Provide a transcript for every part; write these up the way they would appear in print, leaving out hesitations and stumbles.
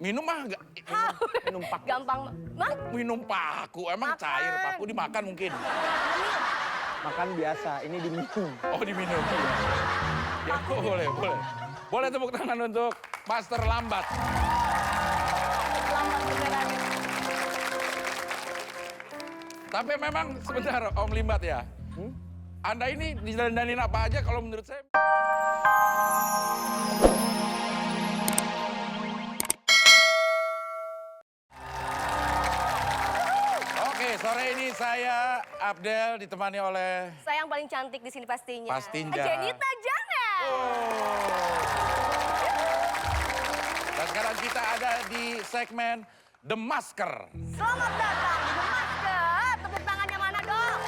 Minum mah enggak. Minum paku. Gampang. Mah? Minum paku, emang Makan. cair paku dimakan mungkin. Makan biasa, ini diminum. Oh diminum. Ya boleh, boleh. Boleh tepuk tangan untuk Master Lambat. Lambat beneran. Tapi memang sebentar Om Limbat ya. Anda ini didandanin apa aja kalau menurut saya? Oke, sore ini saya Abdel ditemani oleh Saya yang paling cantik di sini pastinya. Pastinya. Jenita Jana. Dan sekarang kita ada di segmen The Masker. Selamat datang di The Masker. Tepuk tangannya mana dong?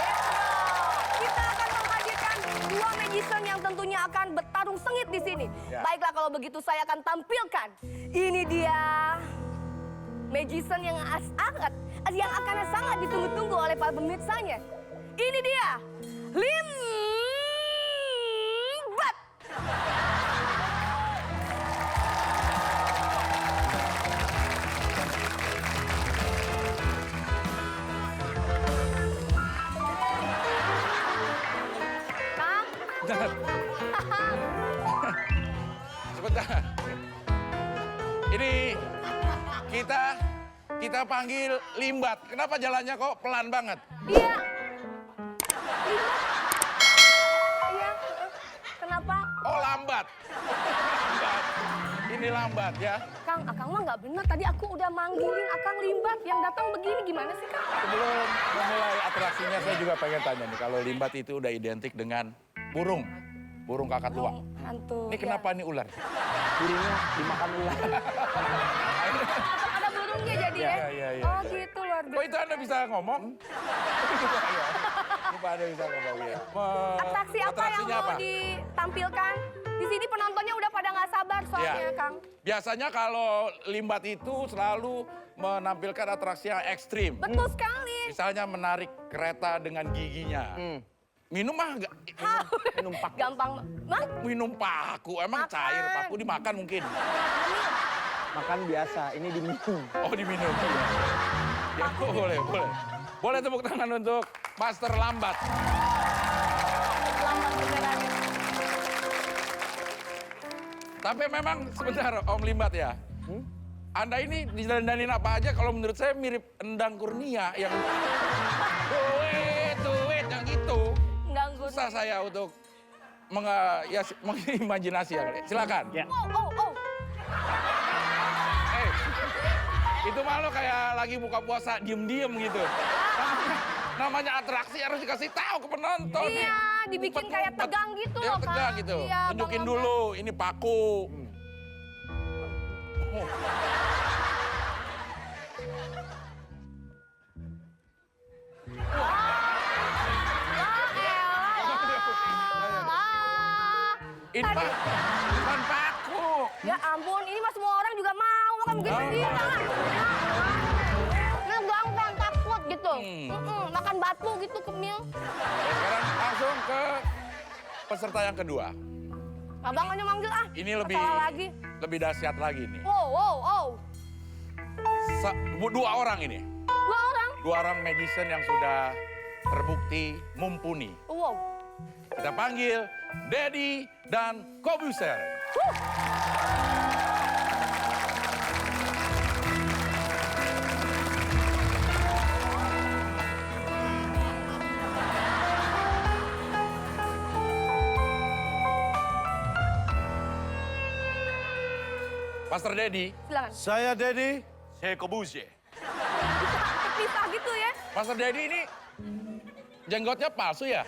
Itu dong. Kita akan menghadirkan dua magician yang tentunya akan bertarung sengit di sini. Ya. Baiklah kalau begitu saya akan tampilkan. Ini dia magician yang akan sangat ditunggu-tunggu oleh para pemirsanya. Ini dia Limbat. Kang. Sebentar. Ini kita panggil Limbat. Kenapa jalannya kok pelan banget? Iya. Iya. Kenapa? Oh lambat. Lambat. Ini lambat ya. Kang, Akang mah nggak bener. Tadi aku udah manggilin Akang Limbat. Yang datang begini gimana sih, Kang? Sebelum memulai atraksinya saya juga pengen tanya nih. Kalau Limbat itu udah identik dengan burung. Burung kakak tua. Hantu. Ini kenapa nih ular? Burungnya dimakan ular. Ada burungnya jadi ya? Iya. Oh gitu, luar Oh biasa. itu Anda bisa ngomong? Lupa Anda bisa ngomong ya. Atraksi apa yang Atraksinya mau ditampilkan? Di sini penontonnya udah pada nggak sabar soalnya, Ya. Kang. Biasanya kalau Limbat itu selalu menampilkan atraksi yang ekstrim. Betul sekali. Misalnya menarik kereta dengan giginya. Minum mah enggak. Minum paku. Gampang. Mah? Minum paku, emang Makan. cair paku dimakan mungkin. Makan biasa, ini diminum. Oh diminum. Ya boleh, boleh. Boleh tepuk tangan untuk Master Lambat. Lambat beneran. Tapi memang sebentar Om Limbat ya. Anda ini didandanin apa aja kalau menurut saya mirip Endang Kurnia yang duit yang itu. Ganggu. Susah saya untuk mengimajinasi ya. Silakan. Ya. Oh. Itu malu kayak lagi buka puasa diem-diem gitu. Namanya atraksi harus dikasih tahu ke penonton. Iya, dibikin kayak tegang gitu Ya loh, tegang Kang. gitu. Iya, Tunjukin Bang dulu, ini paku. Oh. Ini bukan paku. Ya ampun, ini mah semua orang juga mau makan begitu dia. Nah, gampang takut gitu. Makan batu gitu Kemil. Sekarang langsung ke peserta yang kedua. Abang hanya manggil Ini lebih Salah lagi. lebih dahsyat lagi nih. Wow. Dua orang ini. Dua orang. Dua orang magician yang sudah terbukti mumpuni. Wow. Kita panggil Dedi dan Kobuser. Master Dedi. Silakan. Saya Dedi. Saya Kobuser. Pisah gitu ya. Master Dedi ini jenggotnya palsu ya?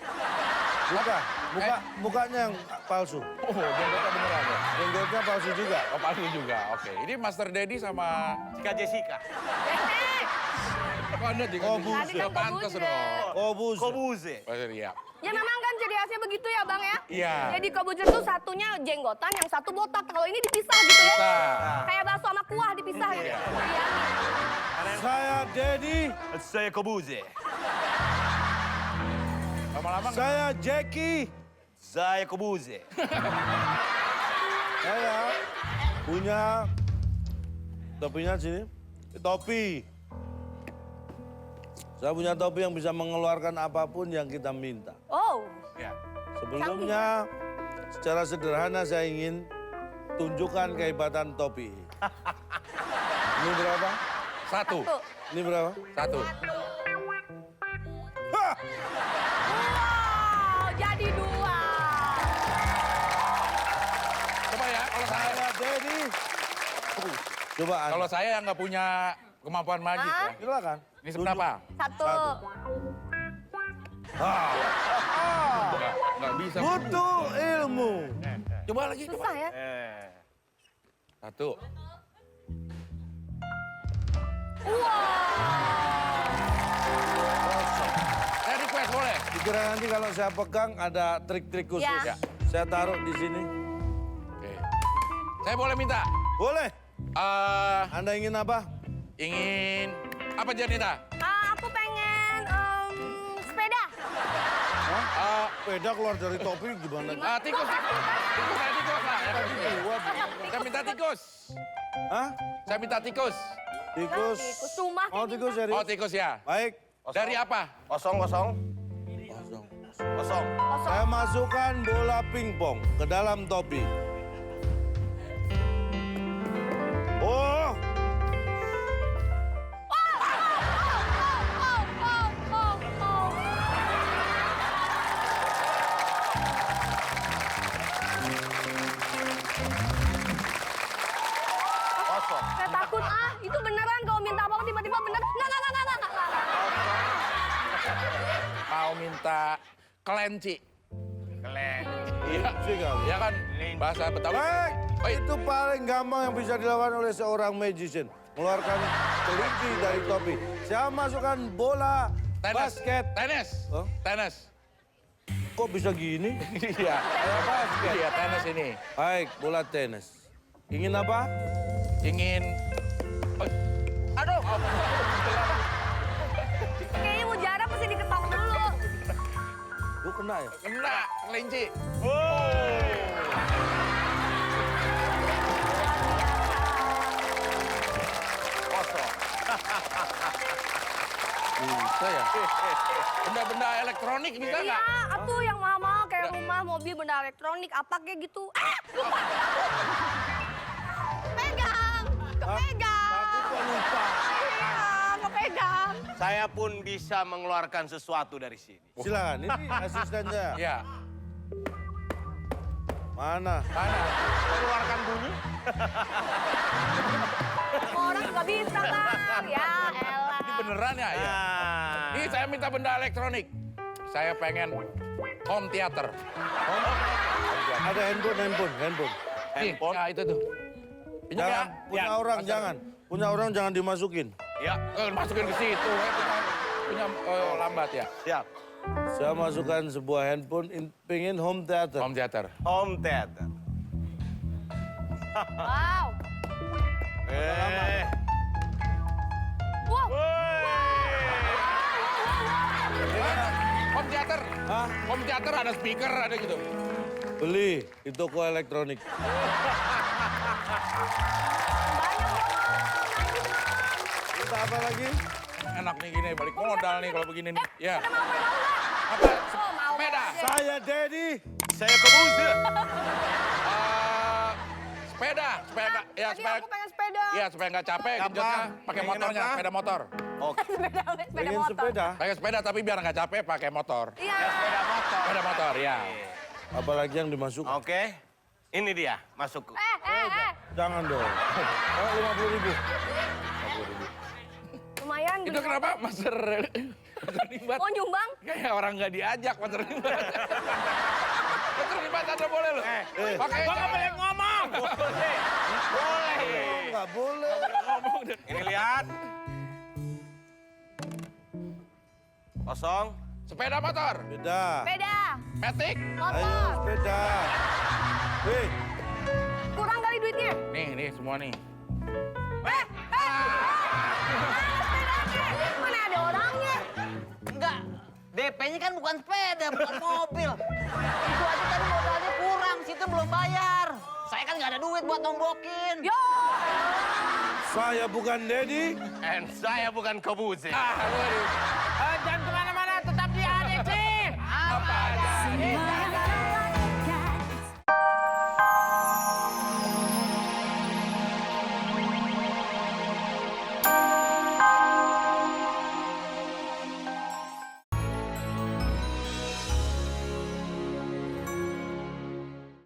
Mukanya yang palsu. Oh, jenggotnya beneran ya? Jenggotnya palsu juga. Oh, palsu juga. Oke. Ini Master Dedi sama Cika Jessica. Kok Anda juga Kobuser. Tadi kan pantas Kobuser. dong. Kobus. Kobuser. Oh, iya. Ya memang kan jadi hasilnya begitu ya Bang ya. Iya. Jadi Kobuser tuh satunya jenggotan, yang satu botak. Kalau ini dipisah gitu ya. Bisa. Kayak bakso sama kuah dipisah gitu. Iya. Iya. Saya Dedi. Saya Kobuser. Lama-lama nggak? Saya Jackie. Saya Kobuser. Saya punya Topinya sini. Topi. Saya punya topi yang bisa mengeluarkan apapun yang kita minta. Oh, Ya. Sebelumnya, secara sederhana saya ingin tunjukkan kehebatan topi. Ini berapa? Satu. tuh. Ini berapa? Satu. Hah! Wow, jadi 2. Coba ya, kalau saya Saya Dedi. Coba Anda. kalau saya yang nggak punya kemampuan magis Hah? ya. Silakan. Ini seberapa? 1. Nggak bisa. Butuh ilmu. Coba lagi, coba. Susah ya? Satu. Saya request boleh? Dikira nanti kalau saya pegang ada trik-trik khusus. Ya. Saya taruh di sini. Oke. Saya boleh minta? Boleh. Eh, Anda ingin apa? ingin apa Janita? Aku pengen sepeda. Sepeda keluar dari topi gimana? Tikus, tikus. Tikus, saya tikus lah. Ya, saya minta tikus. Hah? Saya minta tikus. Tikus. Tikus rumah Oh, kayak tikus gitu. dari. Oh, tikus ya. Baik. Dari apa? Kosong, kosong. Kosong. Saya masukkan bola pingpong ke dalam topi. Oh, Kosong. Saya takut itu beneran kalau minta apa-apa tiba-tiba bener. Nggak. Mau minta kelenci. Iya, sih kali. iya kan bahasa Betawi. Baik. Itu paling gampang yang bisa dilakukan oleh seorang magician. Mengeluarkan kelinci dari topi. Saya masukkan bola basket. Tenis. Oh? Tenis. Kok bisa gini? Iya. Basket. Iya, tenis ini. Baik, bola tenis. Ingin apa? Ingin aduh. Kayaknya mau jarang mesti diketok dulu. Gue kena ya? Kena kelinci. Kosong. Bisa ya? Benda-benda elektronik bisa Iya, nggak? atuh yang mahal-mahal kayak rumah, mobil, benda elektronik, apa kayak gitu. Lupa. Pegang, kepegang. Aku kok lupa. Iya, kepegang. Saya pun bisa mengeluarkan sesuatu dari sini. Silakan, ini asisten saya. Iya. Mana? Mana? Mengeluarkan bunyi. Orang nggak bisa kan? Ya elah. Ini beneran ya? Iya. Ini saya minta benda elektronik. Saya pengen home theater. Ada handphone. Nih, ya itu tuh. Pinjam ya? Jangan, punya orang Mas- jangan. Punya orang jangan dimasukin. Ya, Masukin ke situ. Punya lambat ya? siap. Saya masukkan sebuah handphone, pengen home theater. Home theater. Home theater. Wow. Wow. Home theater. Hah? Home theater ada speaker, ada gitu. Beli di toko elektronik. Minta apa lagi? Enak nih gini, balik modal nih kalau begini nih. Ya. Ada mau nggak? Apa? Oh, mau Sepeda. aja. Saya Dedi. Saya Kobuze. Sepeda, supaya nggak, ya Tadi supaya, aku pengen sepeda. ya supaya nggak capek, Apa? genjotnya pakai Pengen motornya, apa? sepeda motor. Oke. sepeda Pengen motor. sepeda. Pakai sepeda tapi biar nggak capek pakai motor. Iya. Sepeda motor. Sepeda motor, ya. Apalagi yang dimasuk? Oke. Ini dia, masuk. Jangan dong. Oh, 50.000. Lumayan. Itu beli kenapa motor. Master Nimbat? Oh nyumbang? Kayak orang nggak diajak Master Nimbat. Master Nimbat ada boleh loh. Pakai Nggak boleh ngomong. Boleh. Nggak boleh. ngomong deh. Ini lihat. Kosong. Sepeda motor, Beda. Sepeda. Matic. Ayo Motor. sepeda. Hei, Kurang kali duitnya. Nih semua nih. Mana ada orangnya? Enggak, DP-nya kan bukan sepeda, bukan mobil. Itu aja tadi modalnya kurang, situ belum bayar. Saya kan nggak ada duit buat nombokin. Yo. Saya bukan Dedi. And saya bukan Kobuzer. Ah, aduh. Jangan kemana-mana, tetap di ADC. Apa aja.